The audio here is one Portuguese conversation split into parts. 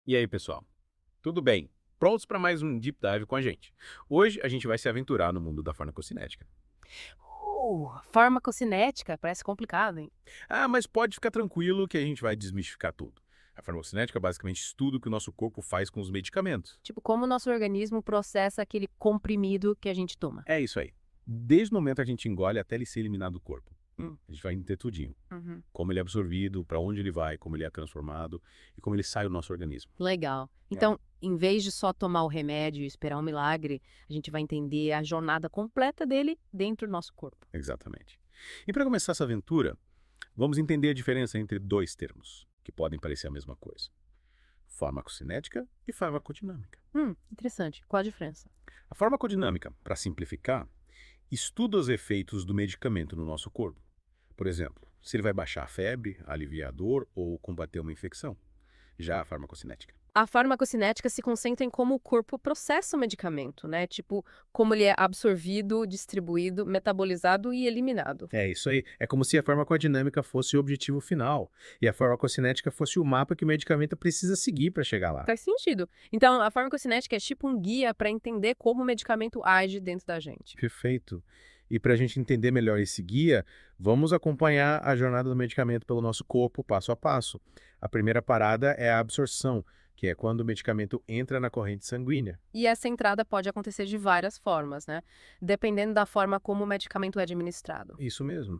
E aí, pessoal? Tudo bem? Prontos para mais um Deep Dive com a gente? Hoje a gente vai se aventurar no mundo da farmacocinética. Farmacocinética, parece complicado, hein? Ah, mas pode ficar tranquilo que a gente vai desmistificar tudo. A farmacocinética basicamente estuda o que o nosso corpo faz com os medicamentos. Tipo, como o nosso organismo processa aquele comprimido que a gente toma. É isso aí. Desde o momento que a gente engole até ele ser eliminado do corpo. Hum. A gente vai entender tudinho. Uhum. Como ele é absorvido, para onde ele vai, como ele é transformado e como ele sai do nosso organismo. Legal. Então, em vez de só tomar o remédio e esperar um milagre, a gente vai entender a jornada completa dele dentro do nosso corpo. Exatamente. E para começar essa aventura, vamos entender a diferença entre dois termos, que podem parecer a mesma coisa. Farmacocinética e farmacodinâmica. Interessante. Qual a diferença? A farmacodinâmica, para simplificar, estuda os efeitos do medicamento no nosso corpo. Por exemplo, se ele vai baixar a febre, aliviar a dor ou combater uma infecção. Já a farmacocinética. A farmacocinética se concentra em como o corpo processa o medicamento, né? Tipo, como ele é absorvido, distribuído, metabolizado e eliminado. É isso aí. É como se a farmacodinâmica fosse o objetivo final e a farmacocinética fosse o mapa que o medicamento precisa seguir para chegar lá. Faz sentido. Então, a farmacocinética é tipo um guia para entender como o medicamento age dentro da gente. Perfeito. E para a gente entender melhor esse guia, vamos acompanhar a jornada do medicamento pelo nosso corpo, passo a passo. A primeira parada é a absorção, que é quando o medicamento entra na corrente sanguínea. E essa entrada pode acontecer de várias formas, né? Dependendo da forma como o medicamento é administrado. Isso mesmo.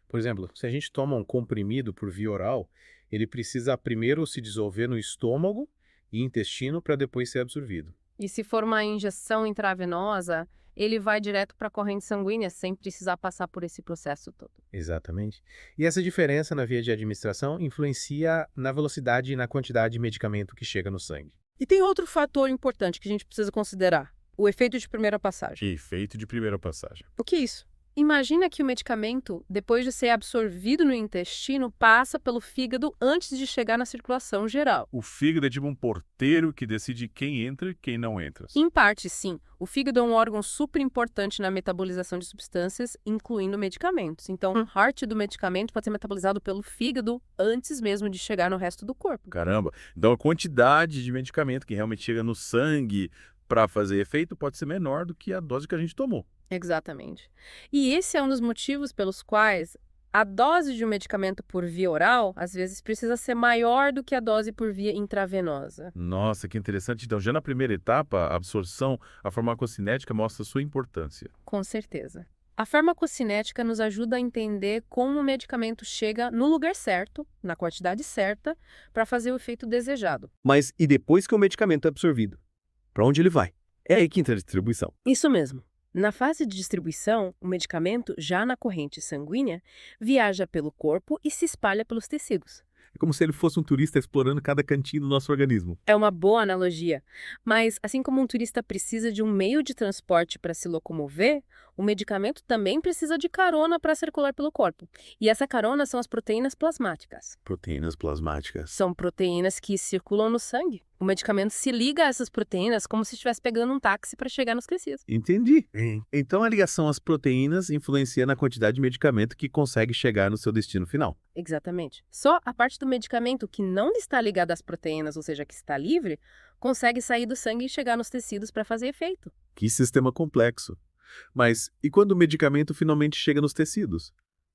Por exemplo, se a gente toma um comprimido por via oral, ele precisa primeiro se dissolver no estômago e intestino para depois ser absorvido. E se for uma injeção intravenosa, ele vai direto para a corrente sanguínea sem precisar passar por esse processo todo. Exatamente. E essa diferença na via de administração influencia na velocidade e na quantidade de medicamento que chega no sangue. E tem outro fator importante que a gente precisa considerar: o efeito de primeira passagem. Efeito de primeira passagem. O que é isso? Imagina que o medicamento, depois de ser absorvido no intestino, passa pelo fígado antes de chegar na circulação geral. O fígado é tipo um porteiro que decide quem entra e quem não entra. Em parte, sim. O fígado é um órgão super importante na metabolização de substâncias, incluindo medicamentos. Então, parte do medicamento pode ser metabolizado pelo fígado antes mesmo de chegar no resto do corpo. Caramba, então a quantidade de medicamento que realmente chega no sangue para fazer efeito pode ser menor do que a dose que a gente tomou. Exatamente. E esse é um dos motivos pelos quais a dose de um medicamento por via oral, às vezes, precisa ser maior do que a dose por via intravenosa. Nossa, que interessante. Então, já na primeira etapa, a absorção, a farmacocinética mostra sua importância. Com certeza. A farmacocinética nos ajuda a entender como o medicamento chega no lugar certo, na quantidade certa, para fazer o efeito desejado. Mas e depois que o medicamento é absorvido? Para onde ele vai? É aí que entra a distribuição. Isso mesmo. Na fase de distribuição, o medicamento, já na corrente sanguínea, viaja pelo corpo e se espalha pelos tecidos. É como se ele fosse um turista explorando cada cantinho do nosso organismo. É uma boa analogia, mas assim como um turista precisa de um meio de transporte para se locomover, o medicamento também precisa de carona para circular pelo corpo. E essa carona são as proteínas plasmáticas. Proteínas plasmáticas. São proteínas que circulam no sangue. O medicamento se liga a essas proteínas como se estivesse pegando um táxi para chegar nos tecidos. Entendi. Então a ligação às proteínas influencia na quantidade de medicamento que consegue chegar no seu destino final. Exatamente. Só a parte do medicamento que não está ligada às proteínas, ou seja, que está livre, consegue sair do sangue e chegar nos tecidos para fazer efeito. Que sistema complexo. Mas e quando o medicamento finalmente chega nos tecidos?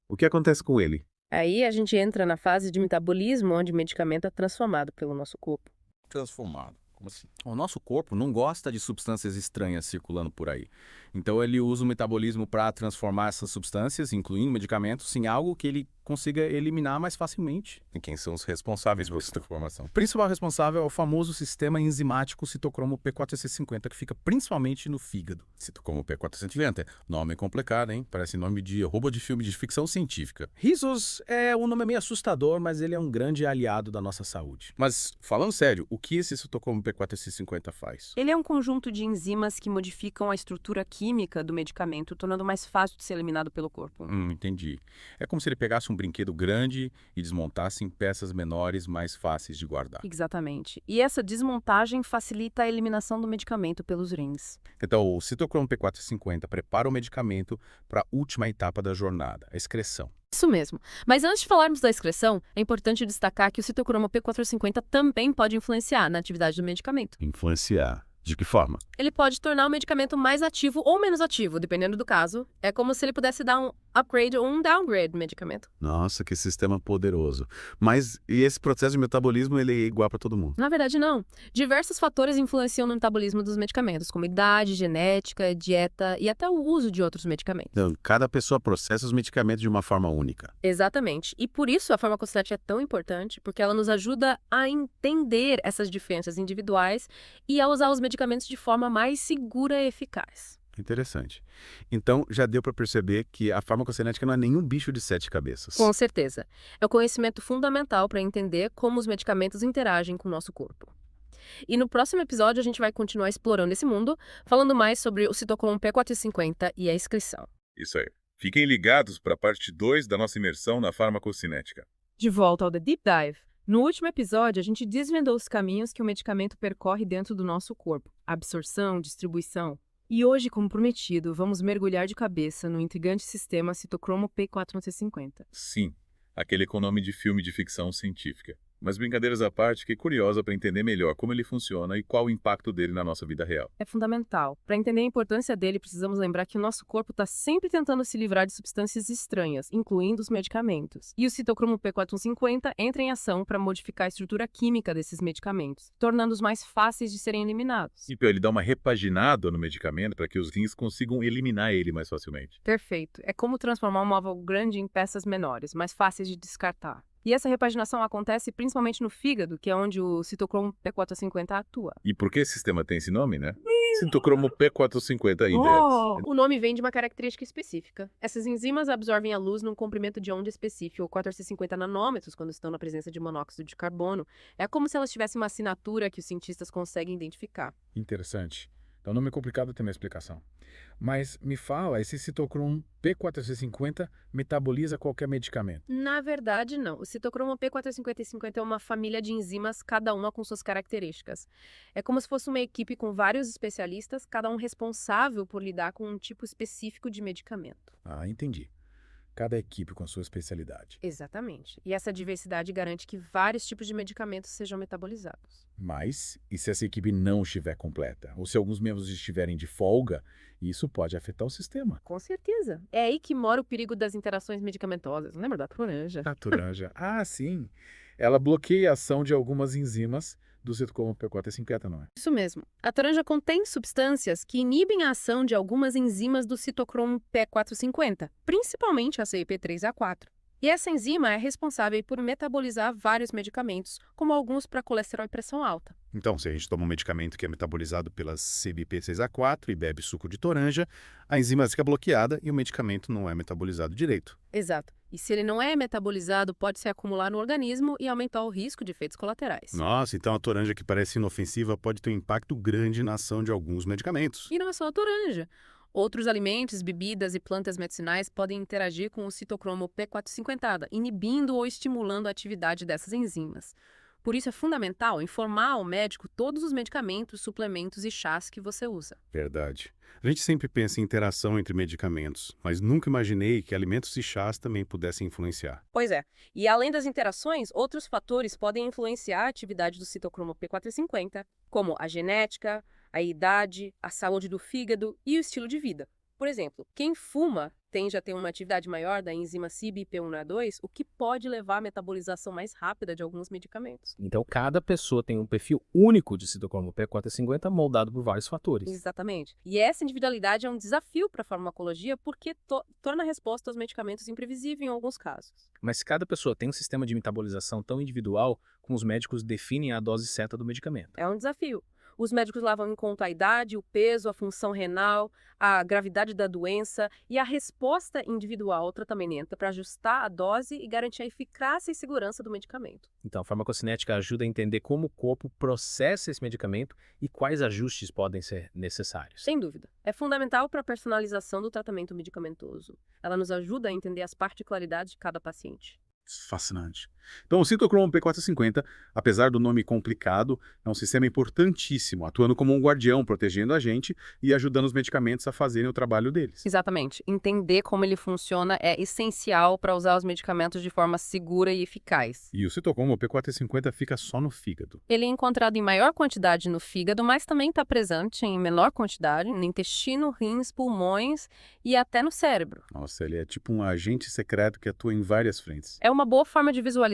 O que acontece com ele? Aí a gente entra na fase de metabolismo, onde o medicamento é transformado pelo nosso corpo. Transformado. Como assim? O nosso corpo não gosta de substâncias estranhas circulando por aí. Então ele usa o metabolismo para transformar essas substâncias, incluindo medicamentos, em algo que ele consiga eliminar mais facilmente. E quem são os responsáveis por essa transformação? O principal responsável é o famoso sistema enzimático citocromo P450, que fica principalmente no fígado. Como P450. Nome complicado, hein? Parece nome de roubo de filme de ficção científica. Rhisos é um nome meio assustador, mas ele é um grande aliado da nossa saúde. Mas, falando sério, o que esse citocromo P450 faz? Ele é um conjunto de enzimas que modificam a estrutura química do medicamento, tornando mais fácil de ser eliminado pelo corpo. Entendi. É como se ele pegasse um brinquedo grande e desmontasse em peças menores mais fáceis de guardar. Exatamente. E essa desmontagem facilita a eliminação do medicamento pelos rins. Então, o citocromo P450 prepara o medicamento para a última etapa da jornada, a excreção. Isso mesmo. Mas antes de falarmos da excreção, é importante destacar que o citocromo P450 também pode influenciar na atividade do medicamento. Influenciar. De que forma? Ele pode tornar o medicamento mais ativo ou menos ativo, dependendo do caso. É como se ele pudesse dar um upgrade ou um downgrade do medicamento. Nossa, que sistema poderoso. Mas e esse processo de metabolismo, ele é igual para todo mundo? Na verdade, não. Diversos fatores influenciam no metabolismo dos medicamentos, como idade, genética, dieta e até o uso de outros medicamentos. Então, cada pessoa processa os medicamentos de uma forma única. Exatamente. E por isso a farmacocinética é tão importante, porque ela nos ajuda a entender essas diferenças individuais e a usar os medicamentos de forma mais segura e eficaz. Interessante. Então, já deu para perceber que a farmacocinética não é nenhum bicho de 7 cabeças. Com certeza. É o conhecimento fundamental para entender como os medicamentos interagem com o nosso corpo. E no próximo episódio a gente vai continuar explorando esse mundo, falando mais sobre o citocromo P450 e a excreção. Isso aí. Fiquem ligados para a parte 2 da nossa imersão na farmacocinética. De volta ao The Deep Dive. No último episódio, a gente desvendou os caminhos que o medicamento percorre dentro do nosso corpo. Absorção, distribuição. E hoje, como prometido, vamos mergulhar de cabeça no intrigante sistema citocromo P450. Sim, aquele com nome de filme de ficção científica. Mas brincadeiras à parte, fiquei curiosa para entender melhor como ele funciona e qual o impacto dele na nossa vida real. É fundamental. Para entender a importância dele, precisamos lembrar que o nosso corpo está sempre tentando se livrar de substâncias estranhas, incluindo os medicamentos. E o citocromo P450 entra em ação para modificar a estrutura química desses medicamentos, tornando-os mais fáceis de serem eliminados. E ele dá uma repaginada no medicamento para que os rins consigam eliminar ele mais facilmente. Perfeito. É como transformar um móvel grande em peças menores, mais fáceis de descartar. E essa repaginação acontece principalmente no fígado, que é onde o citocromo P450 atua. E por que esse sistema tem esse nome, né? Citocromo P450 Index. O nome vem de uma característica específica. Essas enzimas absorvem a luz num comprimento de onda específico, 450 nanômetros, quando estão na presença de monóxido de carbono. É como se elas tivessem uma assinatura que os cientistas conseguem identificar. Interessante. Então, nome complicado tem uma explicação. Mas me fala, esse citocromo P450 metaboliza qualquer medicamento? Na verdade, não. O citocromo P450 é uma família de enzimas, cada uma com suas características. É como se fosse uma equipe com vários especialistas, cada um responsável por lidar com um tipo específico de medicamento. Ah, entendi. Cada equipe com sua especialidade. Exatamente. E essa diversidade garante que vários tipos de medicamentos sejam metabolizados. Mas, e se essa equipe não estiver completa? Ou se alguns membros estiverem de folga, isso pode afetar o sistema. Com certeza. É aí que mora o perigo das interações medicamentosas. Lembra da toranja? A toranja. Ah, sim. Ela bloqueia a ação de algumas enzimas do citocromo P450, não é? Isso mesmo. A toranja contém substâncias que inibem a ação de algumas enzimas do citocromo P450, principalmente a CYP3A4. E essa enzima é responsável por metabolizar vários medicamentos, como alguns para colesterol e pressão alta. Então, se a gente toma um medicamento que é metabolizado pela CYP6A4 e bebe suco de toranja, a enzima fica bloqueada e o medicamento não é metabolizado direito. Exato. E se ele não é metabolizado, pode se acumular no organismo e aumentar o risco de efeitos colaterais. Nossa, então a toranja que parece inofensiva pode ter um impacto grande na ação de alguns medicamentos. E não é só a toranja. Outros alimentos, bebidas e plantas medicinais podem interagir com o citocromo P450, inibindo ou estimulando a atividade dessas enzimas. Por isso é fundamental informar ao médico todos os medicamentos, suplementos e chás que você usa. Verdade. A gente sempre pensa em interação entre medicamentos, mas nunca imaginei que alimentos e chás também pudessem influenciar. Pois é. E além das interações, outros fatores podem influenciar a atividade do citocromo P450, como a genética, a idade, a saúde do fígado e o estilo de vida. Por exemplo, quem fuma tende a ter uma atividade maior da enzima CYP1A2, o que pode levar à metabolização mais rápida de alguns medicamentos. Então, cada pessoa tem um perfil único de citocromo P450 moldado por vários fatores. Exatamente. E essa individualidade é um desafio para a farmacologia porque torna a resposta aos medicamentos imprevisível em alguns casos. Mas se cada pessoa tem um sistema de metabolização tão individual, como os médicos definem a dose certa do medicamento? É um desafio. Os médicos levam em conta a idade, o peso, a função renal, a gravidade da doença e a resposta individual ao tratamento para ajustar a dose e garantir a eficácia e segurança do medicamento. Então, a farmacocinética ajuda a entender como o corpo processa esse medicamento e quais ajustes podem ser necessários. Sem dúvida. É fundamental para a personalização do tratamento medicamentoso. Ela nos ajuda a entender as particularidades de cada paciente. Fascinante. Então, o citocromo P450, apesar do nome complicado, é um sistema importantíssimo, atuando como um guardião, protegendo a gente e ajudando os medicamentos a fazerem o trabalho deles. Exatamente. Entender como ele funciona é essencial para usar os medicamentos de forma segura e eficaz. E o citocromo P450 fica só no fígado. Ele é encontrado em maior quantidade no fígado, mas também está presente em menor quantidade no intestino, rins, pulmões e até no cérebro. Nossa, ele é tipo um agente secreto que atua em várias frentes. É uma boa forma de visualizar.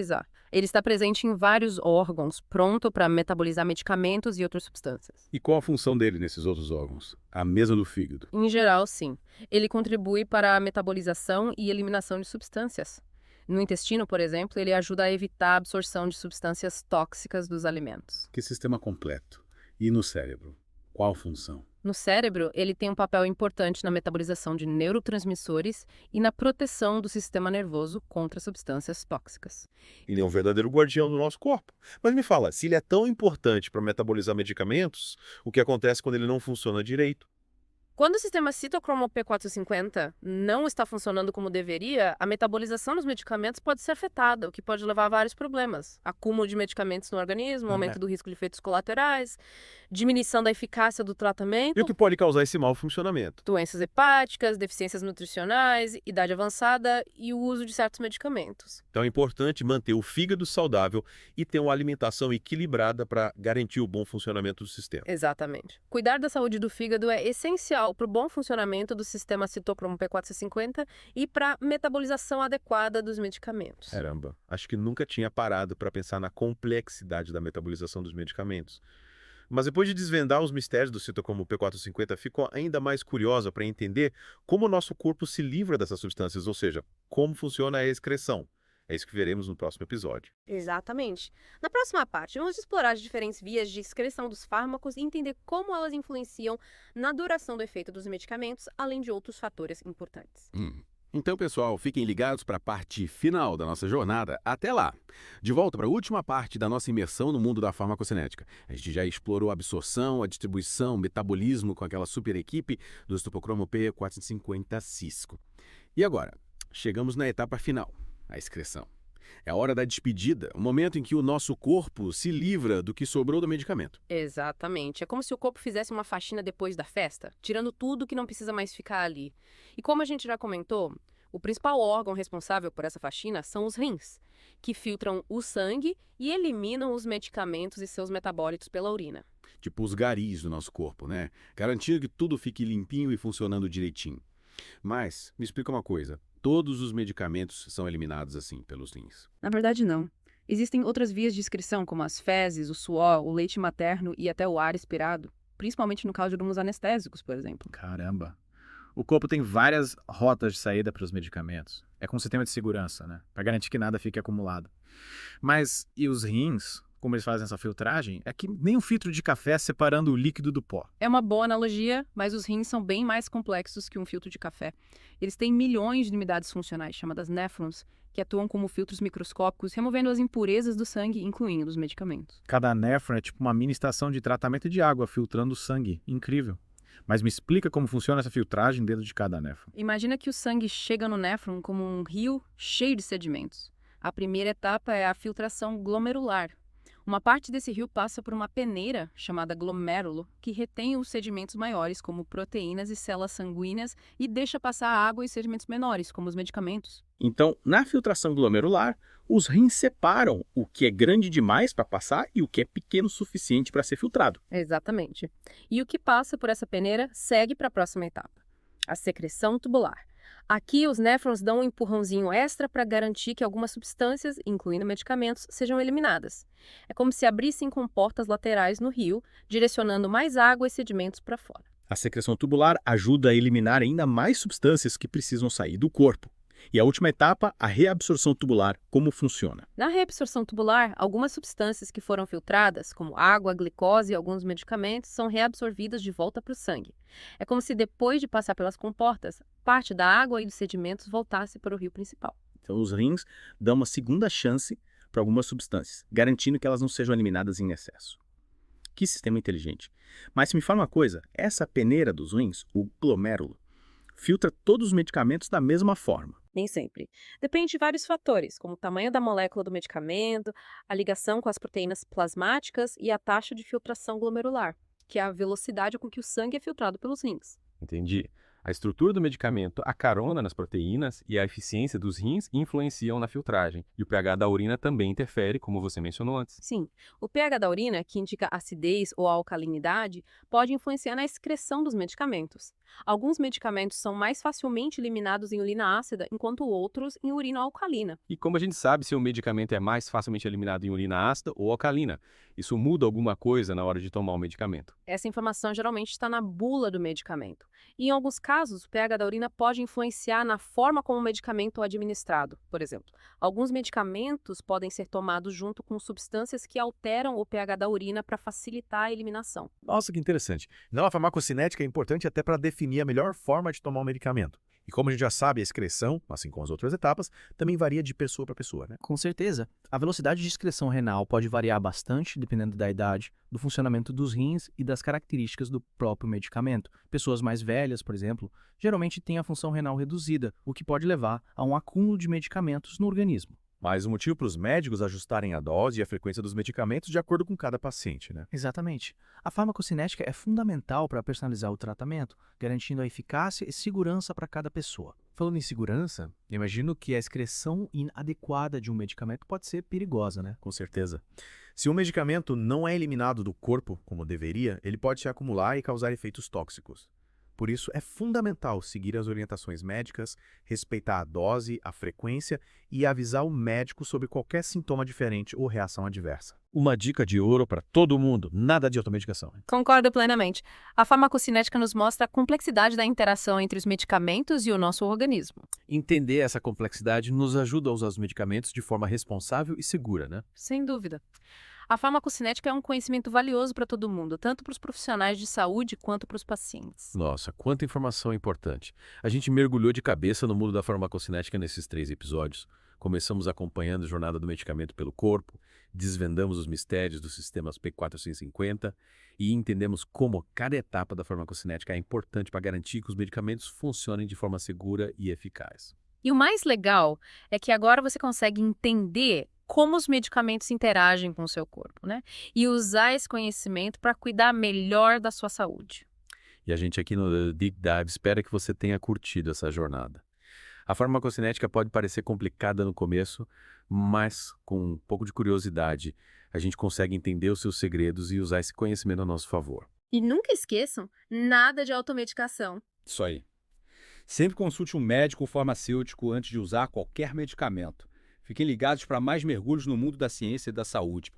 Ele está presente em vários órgãos, pronto para metabolizar medicamentos e outras substâncias. E qual a função dele nesses outros órgãos? A mesma do fígado. Em geral, sim. Ele contribui para a metabolização e eliminação de substâncias. No intestino, por exemplo, ele ajuda a evitar a absorção de substâncias tóxicas dos alimentos. Que sistema completo. E no cérebro? Qual função? No cérebro, ele tem um papel importante na metabolização de neurotransmissores e na proteção do sistema nervoso contra substâncias tóxicas. Ele é um verdadeiro guardião do nosso corpo. Mas me fala, se ele é tão importante para metabolizar medicamentos, o que acontece quando ele não funciona direito? Quando o sistema citocromo P450 não está funcionando como deveria, a metabolização dos medicamentos pode ser afetada, o que pode levar a vários problemas. Acúmulo de medicamentos no organismo, aumento do risco de efeitos colaterais, diminuição da eficácia do E tratamento, o que pode causar esse mau funcionamento? doenças hepáticas, deficiências nutricionais, idade avançada e o uso de certos medicamentos. Então é importante manter o fígado saudável e ter uma alimentação equilibrada para garantir o bom funcionamento do sistema. Exatamente. Cuidar da saúde do fígado é essencial para o bom funcionamento do sistema citocromo P450 e para a metabolização adequada dos medicamentos. Caramba, acho que nunca tinha parado para pensar na complexidade da metabolização dos medicamentos. Mas depois de desvendar os mistérios do citocromo P450, fico ainda mais curiosa para entender como o nosso corpo se livra dessas substâncias, ou seja, como funciona a excreção. É isso que veremos no próximo episódio. Exatamente. Na próxima parte, vamos explorar as diferentes vias de excreção dos fármacos e entender como elas influenciam na duração do efeito dos medicamentos, além de outros fatores importantes. Então, pessoal, fiquem ligados para a parte final da nossa jornada. Até lá! De volta para a última parte da nossa imersão no mundo da farmacocinética. A gente já explorou a absorção, a distribuição, o metabolismo com aquela super equipe do citocromo P450 Cisco. E agora, chegamos na etapa final, a excreção. É a hora da despedida, o momento em que o nosso corpo se livra do que sobrou do medicamento. Exatamente. É como se o corpo fizesse uma faxina depois da festa, tirando tudo que não precisa mais ficar ali. E como a gente já comentou, o principal órgão responsável por essa faxina são os rins, que filtram o sangue e eliminam os medicamentos e seus metabólitos pela urina. Tipo os garis do nosso corpo, né? Garantindo que tudo fique limpinho e funcionando direitinho. Mas, me explica uma coisa. Todos os medicamentos são eliminados assim pelos rins? Na verdade, não. Existem outras vias de excreção, como as fezes, o suor, o leite materno e até o ar expirado, principalmente no caso de alguns anestésicos, por exemplo. Caramba. O corpo tem várias rotas de saída para os medicamentos. É com um sistema de segurança, né? Para garantir que nada fique acumulado. Mas e os rins? Como eles fazem essa filtragem? É que nem um filtro de café separando o líquido do pó. É uma boa analogia, mas os rins são bem mais complexos que um filtro de café. Eles têm milhões de unidades funcionais, chamadas néfrons, que atuam como filtros microscópicos, removendo as impurezas do sangue, incluindo os medicamentos. Cada néfron é tipo uma mini estação de tratamento de água filtrando o sangue. Incrível. Mas me explica como funciona essa filtragem dentro de cada néfron. Imagina que o sangue chega no néfron como um rio cheio de sedimentos. A primeira etapa é a filtração glomerular. Uma parte desse rio passa por uma peneira, chamada glomérulo, que retém os sedimentos maiores, como proteínas e células sanguíneas, e deixa passar água e sedimentos menores, como os medicamentos. Então, na filtração glomerular, os rins separam o que é grande demais para passar e o que é pequeno o suficiente para ser filtrado. Exatamente. E o que passa por essa peneira segue para a próxima etapa, a secreção tubular. Aqui, os néfrons dão um empurrãozinho extra para garantir que algumas substâncias, incluindo medicamentos, sejam eliminadas. É como se abrissem comportas laterais no rio, direcionando mais água e sedimentos para fora. A secreção tubular ajuda a eliminar ainda mais substâncias que precisam sair do corpo. E a última etapa, a reabsorção tubular, como funciona? Na reabsorção tubular, algumas substâncias que foram filtradas, como água, glicose e alguns medicamentos, são reabsorvidas de volta para o sangue. É como se depois de passar pelas comportas, parte da água e dos sedimentos voltasse para o rio principal. Então, os rins dão uma segunda chance para algumas substâncias, garantindo que elas não sejam eliminadas em excesso. Que sistema inteligente. Mas me fala uma coisa, essa peneira dos rins, o glomérulo, filtra todos os medicamentos da mesma forma. Nem sempre. Depende de vários fatores, como o tamanho da molécula do medicamento, a ligação com as proteínas plasmáticas e a taxa de filtração glomerular, que é a velocidade com que o sangue é filtrado pelos rins. Entendi. A estrutura do medicamento, a carona nas proteínas e a eficiência dos rins influenciam na filtragem. E o pH da urina também interfere, como você mencionou antes. Sim, o pH da urina, que indica acidez ou alcalinidade, pode influenciar na excreção dos medicamentos. Alguns medicamentos são mais facilmente eliminados em urina ácida, enquanto outros em urina alcalina. E como a gente sabe se o medicamento é mais facilmente eliminado em urina ácida ou alcalina? Isso muda alguma coisa na hora de tomar o medicamento? Essa informação geralmente está na bula do medicamento. E em alguns casos, o pH da urina pode influenciar na forma como o medicamento é administrado. Por exemplo, alguns medicamentos podem ser tomados junto com substâncias que alteram o pH da urina para facilitar a eliminação. Nossa, que interessante. Então, a farmacocinética é importante até para definir a melhor forma de tomar o medicamento. E como a gente já sabe, a excreção, assim como as outras etapas, também varia de pessoa para pessoa, né? Com certeza. A velocidade de excreção renal pode variar bastante dependendo da idade, do funcionamento dos rins e das características do próprio medicamento. Pessoas mais velhas, por exemplo, geralmente têm a função renal reduzida, o que pode levar a um acúmulo de medicamentos no organismo. Mais um motivo para os médicos ajustarem a dose e a frequência dos medicamentos de acordo com cada paciente, né? Exatamente. A farmacocinética é fundamental para personalizar o tratamento, garantindo a eficácia e segurança para cada pessoa. Falando em segurança, imagino que a excreção inadequada de um medicamento pode ser perigosa, né? Com certeza. Se um medicamento não é eliminado do corpo como deveria, ele pode se acumular e causar efeitos tóxicos. Por isso, é fundamental seguir as orientações médicas, respeitar a dose, a frequência e avisar o médico sobre qualquer sintoma diferente ou reação adversa. Uma dica de ouro para todo mundo, nada de automedicação. Concordo plenamente. A farmacocinética nos mostra a complexidade da interação entre os medicamentos e o nosso organismo. Entender essa complexidade nos ajuda a usar os medicamentos de forma responsável e segura, né? Sem dúvida. A farmacocinética é um conhecimento valioso para todo mundo, tanto para os profissionais de saúde quanto para os pacientes. Nossa, quanta informação importante. A gente mergulhou de cabeça no mundo da farmacocinética nesses 3 episódios. Começamos acompanhando a jornada do medicamento pelo corpo, desvendamos os mistérios dos sistemas P450 e entendemos como cada etapa da farmacocinética é importante para garantir que os medicamentos funcionem de forma segura e eficaz. E o mais legal é que agora você consegue entender como os medicamentos interagem com o seu corpo, né? E usar esse conhecimento para cuidar melhor da sua saúde. E a gente aqui no Deep Dive espera que você tenha curtido essa jornada. A farmacocinética pode parecer complicada no começo, mas com um pouco de curiosidade, a gente consegue entender os seus segredos e usar esse conhecimento a nosso favor. E nunca esqueçam, nada de automedicação. Isso aí. Sempre consulte um médico ou farmacêutico antes de usar qualquer medicamento. Fiquem ligados para mais mergulhos no mundo da ciência e da saúde.